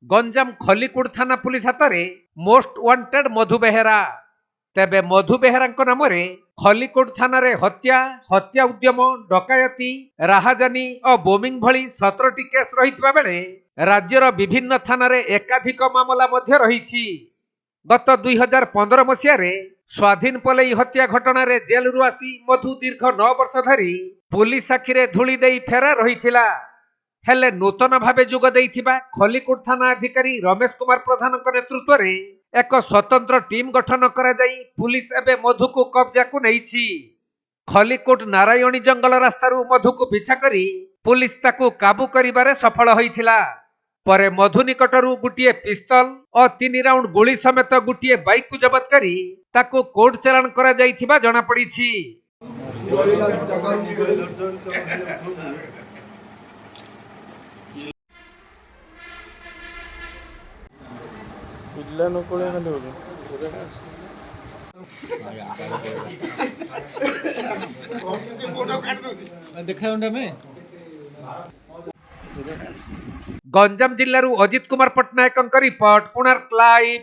गंजाम खलिकोट थाना पुलिस हाथ में मोस्ट वांटेड मधु बेहेरा। तेबे मधु बेहेरा नाम खलिकोट थाना रे हत्या हत्या उद्यम डकायती राहाजानी और बोमिंग भली 17टी केस रही बेले राज्यर विभिन्न थाना रे एकाधिक मामला मध्य रही। गत 2015 मसीह स्वाधीन पलई हत्या घटना रे जेल रु आसी मधु दीर्घ 9 वर्ष धरी पुलिस आखिरे धूली देई फेरा रही। हेले नूतन भावे जोग देइथिबा खलिकोट थाना अधिकारी रमेश कुमार प्रधान नेतृत्व रे एक स्वतंत्र टीम गठन करा जाई पुलिस एबे मधु को कब्जा को नैछि। खलिकोट नारायणी जंगल रास्तारू मधु को पिछा करी पुलिस ताकू काबू करिबारे सफल होइथिला। परे मधु निकटरू गुटिए पिस्तल और 3 राउंड गोली समेत गुटिए बाइक को जबत करी ताकू कोर्ट चालान करा जाइथिबा जणा पड़िछि। गंजाम जिल्लारू अजित कुमार पट्टनायक रिपोर्ट कोणार्क लाइव।